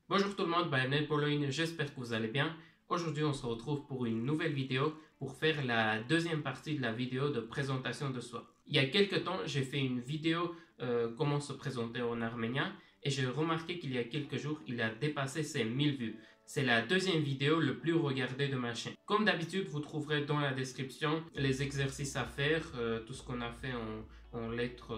Bonjour tout le monde, bienvenue pour Pauline, j'espère que vous allez bien. Aujourd'hui on se retrouve pour une nouvelle vidéo pour faire la deuxième partie de la vidéo de présentation de soi. Il y a quelques temps j'ai fait une vidéo comment se présenter en arménien et j'ai remarqué qu'il y a quelques jours il a dépassé ses 1000 vues. C'est la deuxième vidéo le plus regardée de ma chaîne. Comme d'habitude vous trouverez dans la description les exercices à faire, tout ce qu'on a fait en lettres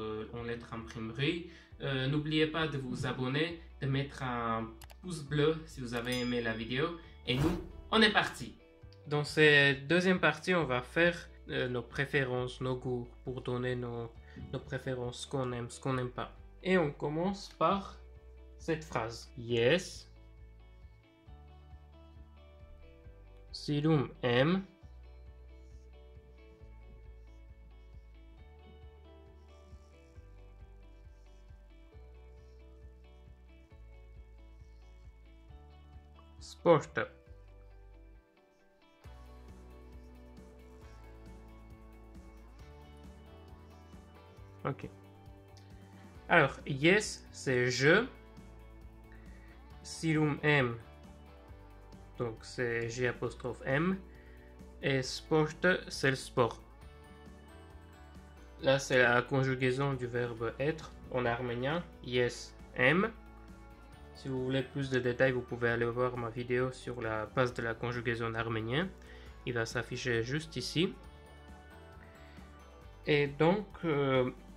imprimerie. N'oubliez pas de vous abonner, de mettre un pouce bleu si vous avez aimé la vidéo. Et nous, on est parti. Dans cette deuxième partie, on va faire nos préférences, nos goûts, pour donner nos préférences, ce qu'on aime, ce qu'on n'aime pas. Et on commence par cette phrase. Yes. Silum aime. Sport. Ok. Alors, yes, c'est je. Silum M, donc c'est J apostrophe M. Et sport, c'est le sport. Là, c'est la conjugaison du verbe être en arménien. Yes, M. Si vous voulez plus de détails, vous pouvez aller voir ma vidéo sur la base de la conjugaison en arménien. Il va s'afficher juste ici. Et donc,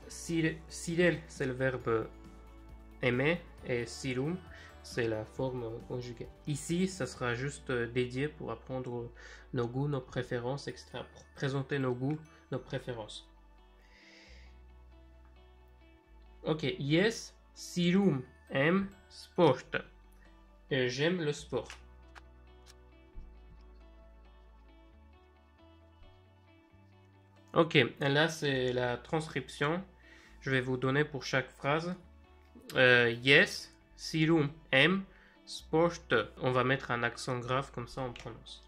silel, c'est le verbe aimer, et silum, c'est la forme conjuguée. Ici, ça sera juste dédié pour apprendre nos goûts, nos préférences, etc. Pour présenter nos goûts, nos préférences. Ok, yes, silum aime sport. J'aime le sport. Ok, là c'est la transcription. Je vais vous donner pour chaque phrase. Yes, silum aime sport. On va mettre un accent grave, comme ça on prononce.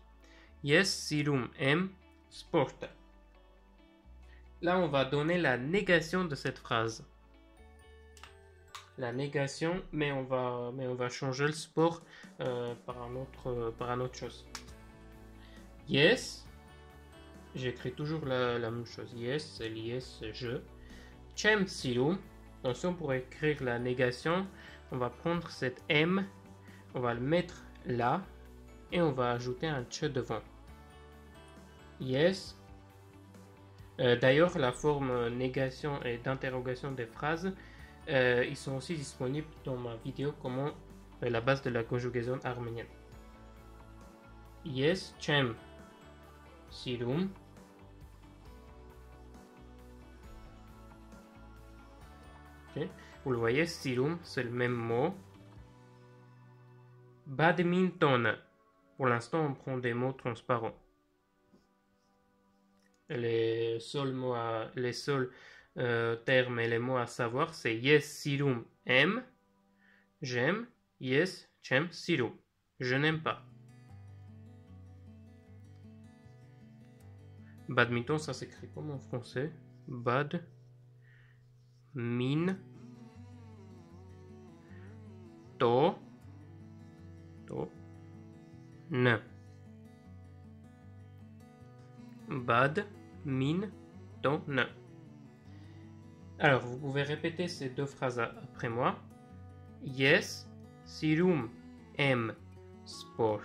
Yes, silum aime sport. Là, on va donner la négation de cette phrase. La négation, mais on va changer le sport par un autre chose. Yes, j'écris toujours la même chose. Yes, c'est yes, c'est je. Chem silum. Attention, pour écrire la négation, on va prendre cet M, on va le mettre là, et on va ajouter un tche devant. Yes. D'ailleurs, la forme négation et d'interrogation des phrases, ils sont aussi disponibles dans ma vidéo comment la base de la conjugaison arménienne. Yes, chem silum. Okay. Vous le voyez, silum, c'est le même mot. Badminton. Pour l'instant, on prend des mots transparents. Les seuls termes et les mots à savoir, c'est yes, silum, aime, j'aime, yes, chem, silum, je n'aime pas. Badminton, ça s'écrit comment en français? Bad, min, to, ne. Bad, min, ton, ne. Alors, vous pouvez répéter ces deux phrases après moi. Yes, silum aime sport.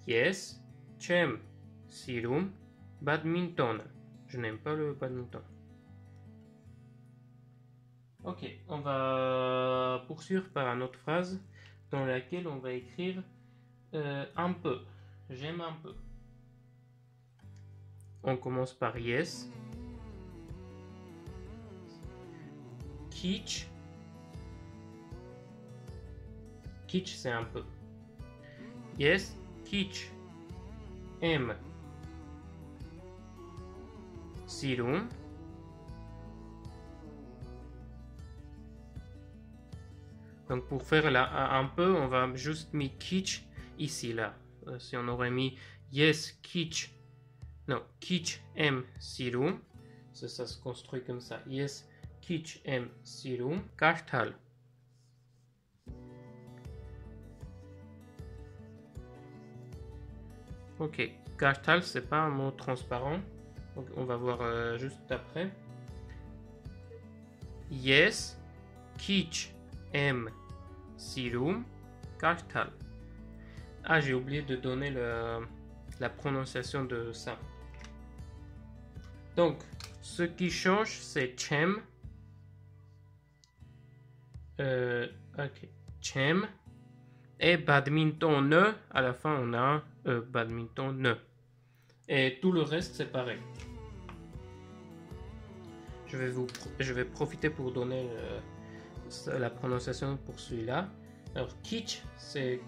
Yes, chem silum badminton. Je n'aime pas le badminton. Ok, on va poursuivre par une autre phrase dans laquelle on va écrire un peu. J'aime un peu. On commence par yes. Kitsch. Kitsch, c'est un peu. Yes, kitsch. Aime. Silum. Donc pour faire là un peu, on va juste mettre kitsch ici là. Si on aurait mis yes kitsch, non kitsch m silum, ça se construit comme ça. Yes Kich em sirum kartal. Ok, kartal c'est pas un mot transparent, donc on va voir juste après. Yes, kich em sirum kartal. Ah, j'ai oublié de donner la prononciation de ça. Donc, ce qui change, c'est chem. Ok, chem. Et badminton ne. À la fin, on a badminton ne. Et tout le reste, c'est pareil. Je vais profiter pour donner la prononciation pour celui-là. Alors, kitsch, c'est,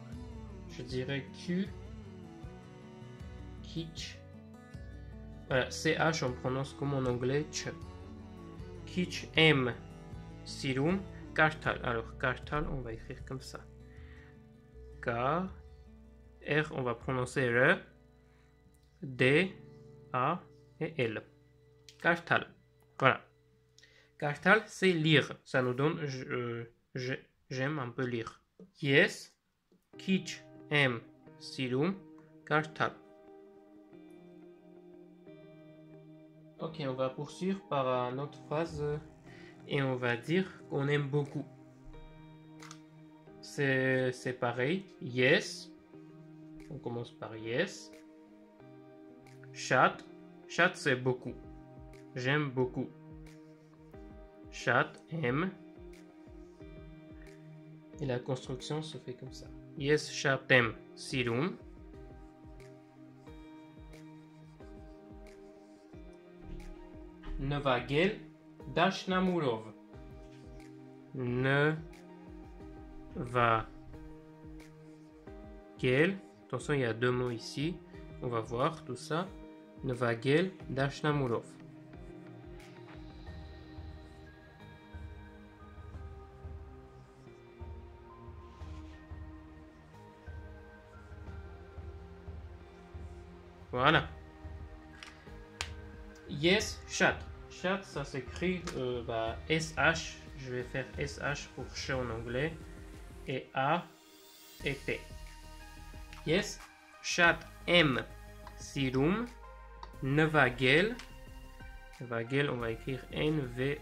je dirais Q. Kitsch. Voilà, CH, on prononce comme en anglais, ch. Kitsch M. Sirum. Kartal. Alors, kartal, on va écrire comme ça. K. R, on va prononcer R. D. A. Et L. Kartal. Voilà. Kartal, c'est lire. Ça nous donne j'aime un peu lire. Yes. Kitsch M. Sirum. Kartal. Ok, on va poursuivre par une autre phrase et on va dire qu'on aime beaucoup. C'est pareil. Yes. On commence par yes. Chat. Chat, c'est beaucoup. J'aime beaucoup. Chat, aime. Et la construction se fait comme ça. Yes, chat, aime. Sirum. Ne va gel Dashnamurov. Ne va gel. Attention, il y a deux mots ici. On va voir tout ça. Ne va gel Dashnamurov. Voilà. Yes, chat. Chat, ça s'écrit SH. Je vais faire SH pour chat en anglais. Et A et T. Yes, chat aime sirum. Nevagel. Nevagel, on va écrire N-V-A-G-E-L.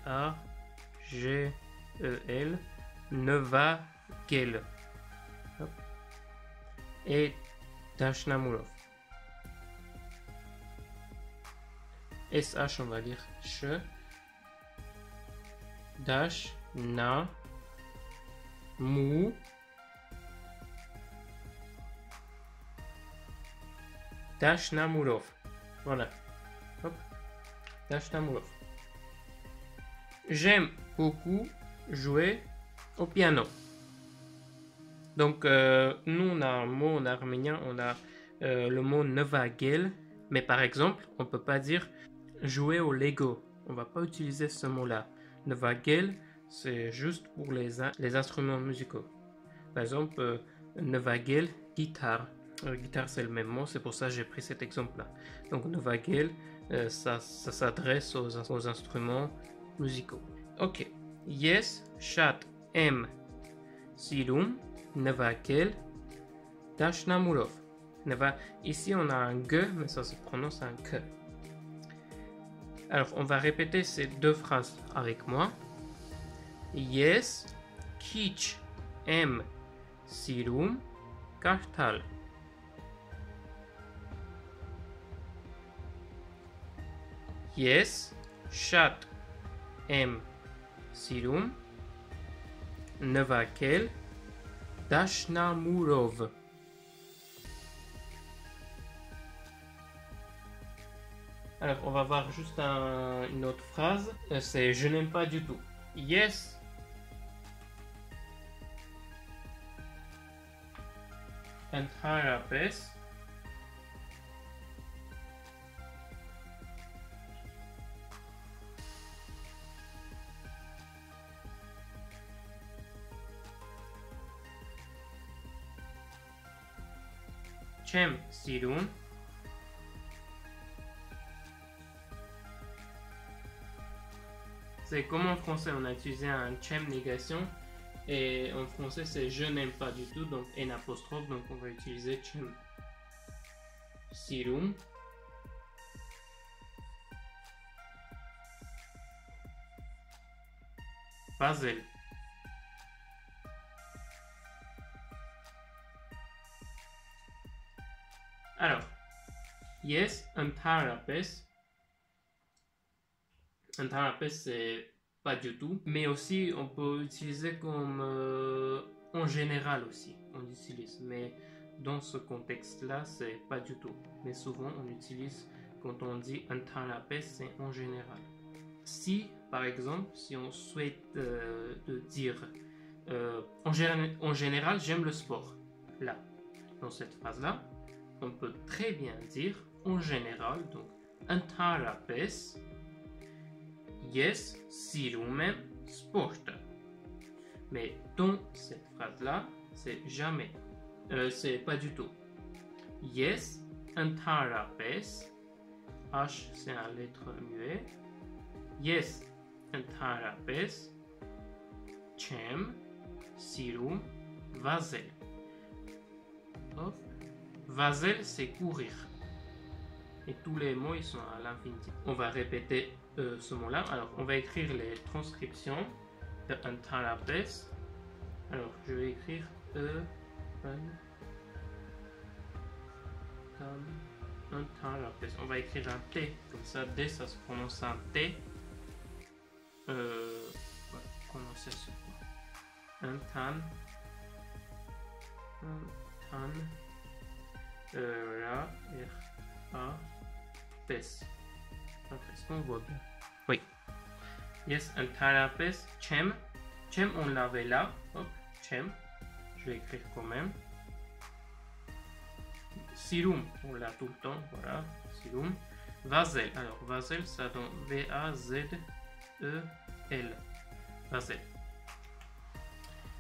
Nevagel. Et Dashnamurov. SH, on va lire che. Dash, na, mu. Dashnamurov. Voilà. Hop. Dashnamurov. J'aime beaucoup jouer au piano. Donc, nous, on a un mot en arménien, on a le mot nevagel. Mais par exemple, on ne peut pas dire jouer au Lego. On ne va pas utiliser ce mot-là. Nevagel, c'est juste pour les instruments musicaux. Par exemple, nevagel, guitare. Guitare, c'est le même mot, c'est pour ça que j'ai pris cet exemple-là. Donc, nevagel, ça s'adresse aux instruments musicaux. Ok. Yes, chat, aime, sirum, nevagel, Dashnamurov. Ici, on a un G, mais ça se prononce un K. Alors, on va répéter ces deux phrases avec moi. Yes, kitsch, aime, sirum, kartal. Yes, chat, aime, sirum, nevagel, Dashnamurov. Alors, on va voir juste une autre phrase. C'est je n'aime pas du tout. Yes. And harapes. Chem sirum. C'est comme en français, on a utilisé un chem négation. Et en français, c'est je n'aime pas du tout, donc n apostrophe, donc on va utiliser chem. Sirum. Vazel. Alors, yes, un therapist. Un therapist, c'est pas du tout. Mais aussi, on peut utiliser comme en général aussi. On utilise. Mais dans ce contexte-là, c'est pas du tout. Mais souvent, on utilise quand on dit un therapist, c'est en général. Si, par exemple, si on souhaite de dire en général, j'aime le sport. Là, dans cette phrase-là, on peut très bien dire en général, donc un therapist, yes, sirumen sport. Mais dans cette phrase-là, c'est jamais, c'est pas du tout. Yes, un therapist, H c'est un lettre muet. Yes, un therapist, chem, sirum, vazel. Hop. Vazel, c'est courir. Et tous les mots, ils sont à l'infinitif. On va répéter ce mot-là. Alors, on va écrire les transcriptions de un therapist. Alors, je vais écrire un therapist. On va écrire un T. Comme ça, D, ça se prononce un T. Voilà, prononciation. Un tan. Ra, R, A, PES. Est-ce qu'on voit bien? Oui. Yes, un therapist. Chem. Chem, on l'avait là. Hop, chem. Je vais écrire quand même. Sirum, on l'a tout le temps. Voilà, sirum. Vazel. Alors, vazel, ça donne V-A-Z-E-L. Vazel.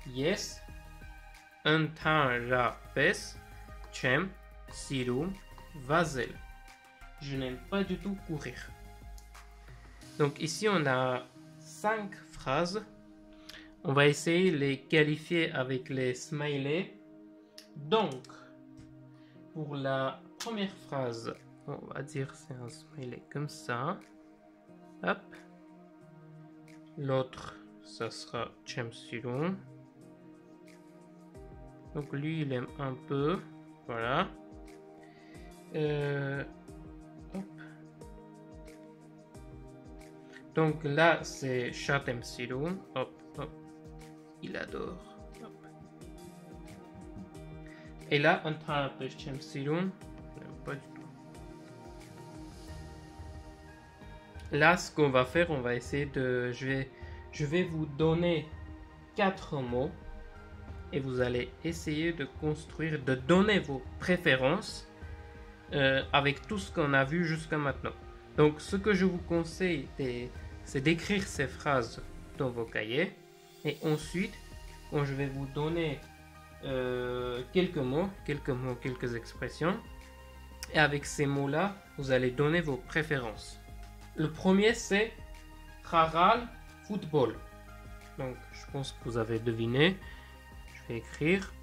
Yes, un therapist. Chem. Sirum, vazel. Je n'aime pas du tout courir. Donc ici on a 5 phrases. On va essayer de les qualifier avec les smileys. Donc pour la première phrase, on va dire c'est un smiley comme ça. Hop. L'autre, ça sera Chem Sirum. Donc lui il aime un peu. Voilà. Hop. Donc là, c'est Chatem Sirum. Hop, hop. Il adore. Hop. Et là, un therapist Chem Sirum. Pas du tout. Là, ce qu'on va faire, on va essayer de... Je vais vous donner 4 mots. Et vous allez essayer de construire, de donner vos préférences avec tout ce qu'on a vu jusqu'à maintenant. Donc ce que je vous conseille, c'est d'écrire ces phrases dans vos cahiers. Et ensuite, quand je vais vous donner quelques mots, quelques expressions, et avec ces mots-là, vous allez donner vos préférences. Le premier, c'est Haral football. Donc je pense que vous avez deviné. Je vais écrire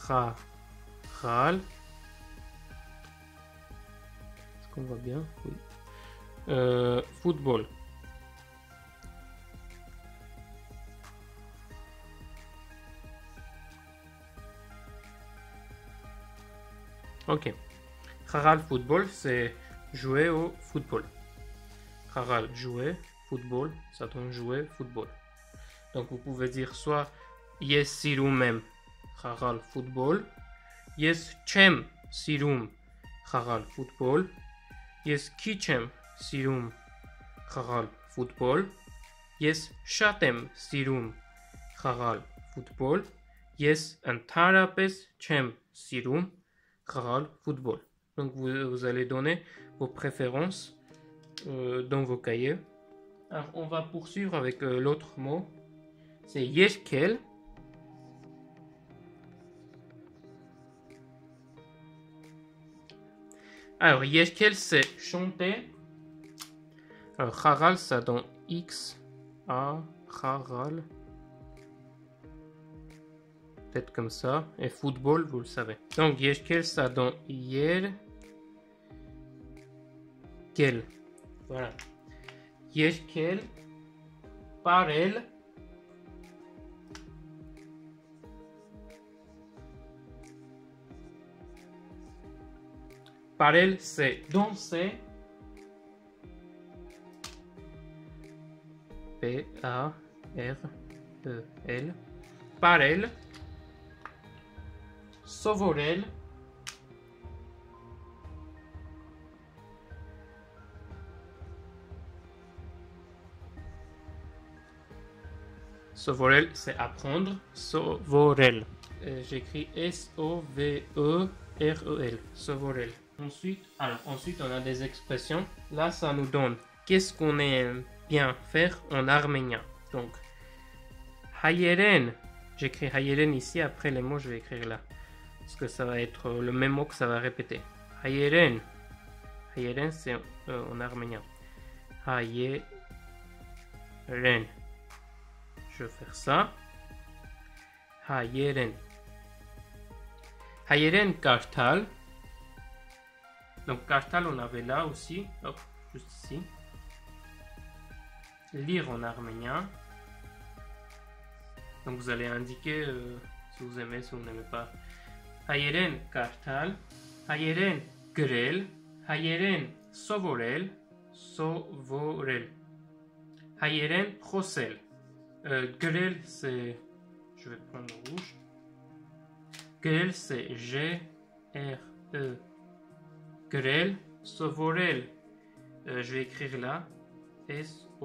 Haral. Est-ce qu'on voit bien? Oui. Football. Ok. Haral football, c'est jouer au football. Haral jouer, football, ça donne jouer, football. Donc vous pouvez dire soit yes sirumem Haral football, yes chem sirum Haral football, yes kichem sirum Haral football, yes chatem sirum Haral football, yes un therapist chem sirum Haral football. Donc vous allez donner vos préférences dans vos cahiers. Alors on va poursuivre avec l'autre mot. C'est Yeshkel. Alors Yeshkel c'est chanter. Alors, Haral, ça donne X, A, Haral. Peut-être comme ça. Et football, vous le savez. Donc, Yeshkel, ça donne Yer. Quel. Voilà. Yeshkel, Parel. Parel, c'est danser. P-A-R-E-L. Parel. Sovorel. Sovorel, c'est apprendre. Sovorel. J'écris S-O-V-E-R-E-L. Sovorel. Ensuite, on a des expressions. Là, ça nous donne qu'est-ce qu'on aime bien faire en arménien. Donc, Hayeren. J'écris Hayeren ici. Après les mots, je vais écrire là. Parce que ça va être le même mot que ça va répéter. Hayeren. Hayeren, c'est en arménien. Hayeren. Je vais faire ça. Hayeren. Hayeren Kartal. Donc Kartal, on avait là aussi. Hop, juste ici. Lire en arménien. Donc vous allez indiquer si vous aimez, si vous n'aimez pas. Hayeren Kartal. Hayeren Grel. Hayeren Sovorel. Sovorel. Hayeren Khosel. Grel, c'est... Je vais prendre le rouge. Grel, c'est G-R-E. Grel. Sovorel. Je vais écrire là. S-O-V-O-R-E-L.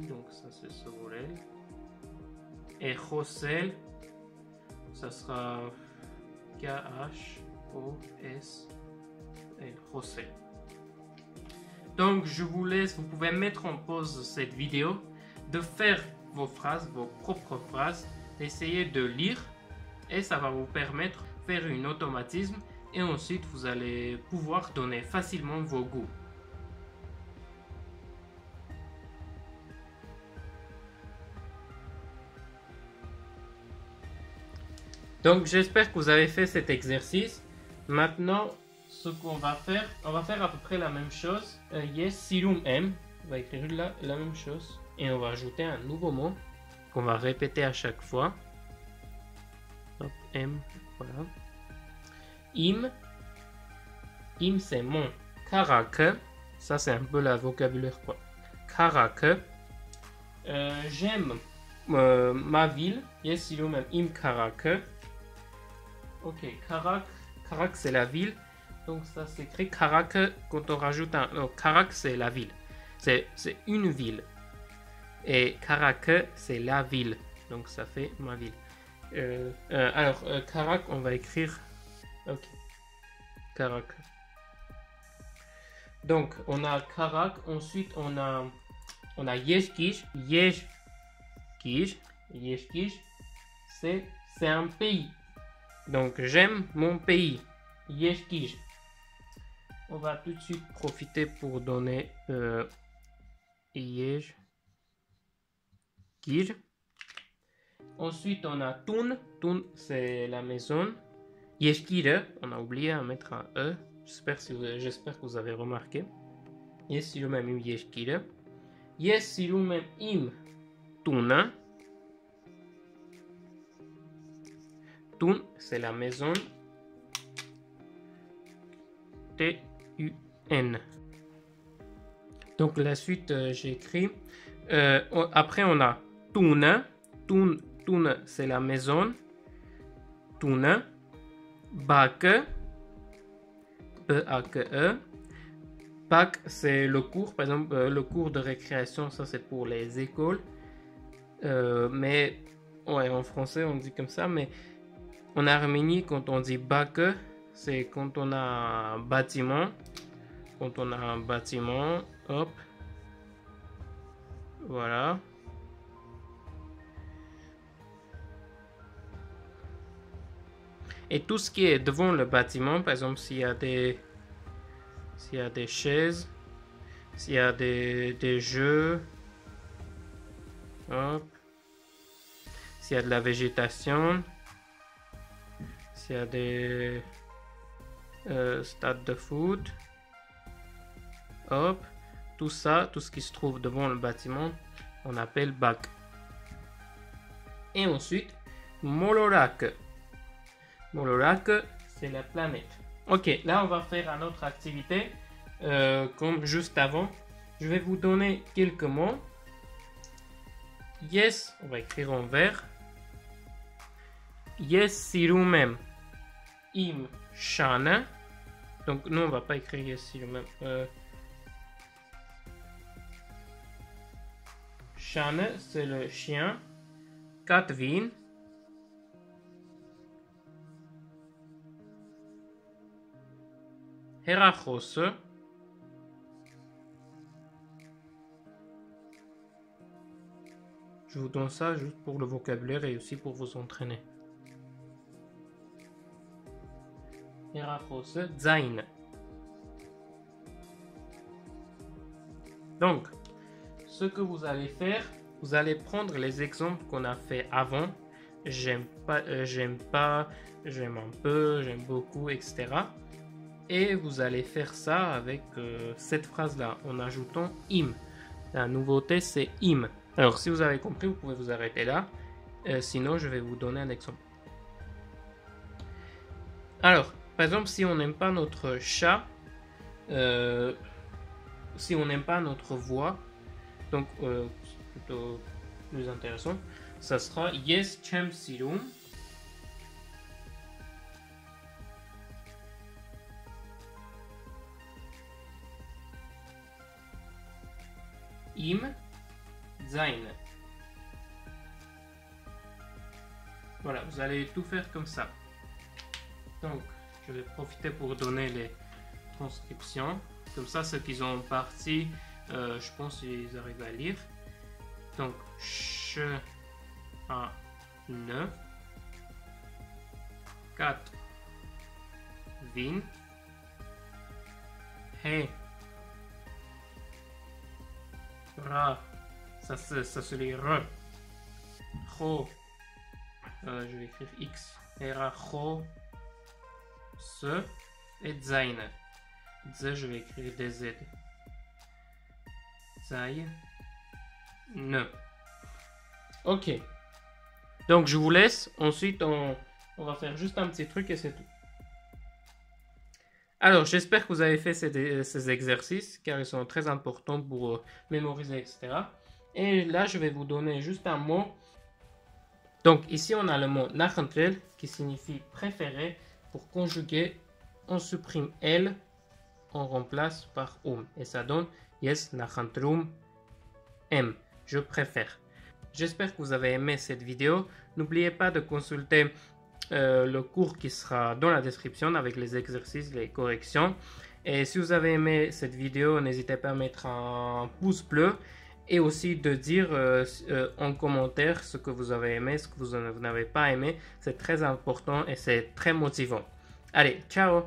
Donc ça, c'est Sovorel. Et Khosel, ça sera K-H-O-S-L. Khosel. Donc je vous laisse, vous pouvez mettre en pause cette vidéo, de faire vos phrases, vos propres phrases, d'essayer de lire et ça va vous permettre de faire un automatisme et ensuite vous allez pouvoir donner facilement vos goûts. Donc j'espère que vous avez fait cet exercice. Maintenant, ce qu'on va faire, on va faire à peu près la même chose. Yes, sirum M. On va écrire là la même chose. Et on va ajouter un nouveau mot qu'on va répéter à chaque fois. Hop, M, voilà. Im. Im, c'est mon. Karak. Ça, c'est un peu la vocabulaire, quoi. Karak. J'aime ma ville. Yes, sirum M. Im Karak. Ok, Karak. Karak, c'est la ville. Donc ça s'écrit Karak quand on rajoute un... Non, Karak, c'est la ville. C'est une ville. Et Karak, c'est la ville. Donc ça fait ma ville. Karak, on va écrire... Ok. Karak. Donc, on a Karak. Ensuite, on a Yeshkish. Yeshkish. Yeshkish, c'est un pays. Donc, j'aime mon pays. Yeshkish. On va tout de suite profiter pour donner Yeshkish. Ensuite, on a Tun. Tun, c'est la maison. Yeshkire, on a oublié à mettre un E. J'espère que vous avez remarqué. Yeshkirum im Yeshkire. Yeshkirum im Tuna. Tun, c'est la maison. T-U-N. Donc la suite, j'ai écrit. Après, on a Tuna. Tuna, c'est la maison. Tuna. Bak. B-A-K-E. Bak, c'est le cours. Par exemple, le cours de récréation, ça c'est pour les écoles. Mais ouais, en français, on dit comme ça. Mais en Arménie, quand on dit Bak, c'est quand on a un bâtiment. Quand on a un bâtiment, hop. Voilà. Et tout ce qui est devant le bâtiment, par exemple, s'il y a des s'il y a des chaises, s'il y a des jeux, hop. S'il y a de la végétation, s'il y a des stades de foot, hop, tout ça, tout ce qui se trouve devant le bâtiment, on appelle bac. Et ensuite, Molorak. Molorak, c'est la planète. Ok, là on va faire une autre activité, comme juste avant. Je vais vous donner quelques mots. Yes, on va écrire en vert. Yes, sirumem. Im shana. Donc, nous, on va pas écrire yes, sirumem. Shana, c'est le chien. Katvin. Herachos. Je vous donne ça juste pour le vocabulaire et aussi pour vous entraîner. Herachos, Zain. Donc, ce que vous allez faire, vous allez prendre les exemples qu'on a fait avant. J'aime pas, j'aime pas, j'aime un peu, j'aime beaucoup, etc. Et vous allez faire ça avec cette phrase-là, en ajoutant im. La nouveauté, c'est im. Alors, si vous avez compris, vous pouvez vous arrêter là. Sinon, je vais vous donner un exemple. Alors, par exemple, si on n'aime pas notre chat, si on n'aime pas notre voix, donc c'est plutôt plus intéressant, ça sera yes chem sirum. Im Zain. Voilà, vous allez tout faire comme ça. Donc, je vais profiter pour donner les transcriptions. Comme ça, ceux qui ont parti, je pense qu'ils arrivent à lire. Donc, ch a 9 4 vin he ra, ça se lit re, ro, je vais écrire x, era ro, se et zain. Z, je vais écrire des z. Zain. Ne. Ok. Donc je vous laisse. Ensuite on va faire juste un petit truc et c'est tout. Alors j'espère que vous avez fait ces exercices car ils sont très importants pour mémoriser, etc. Et là je vais vous donner juste un mot. Donc ici on a le mot nachantrel qui signifie préféré. Pour conjuguer, on supprime el, on remplace par et ça donne yes nachantrum m. Je préfère. J'espère que vous avez aimé cette vidéo. N'oubliez pas de consulter le cours qui sera dans la description avec les exercices, les corrections. Et si vous avez aimé cette vidéo, n'hésitez pas à mettre un pouce bleu et aussi de dire en commentaire ce que vous avez aimé, ce que vous n'avez pas aimé. C'est très important et c'est très motivant. Allez, ciao!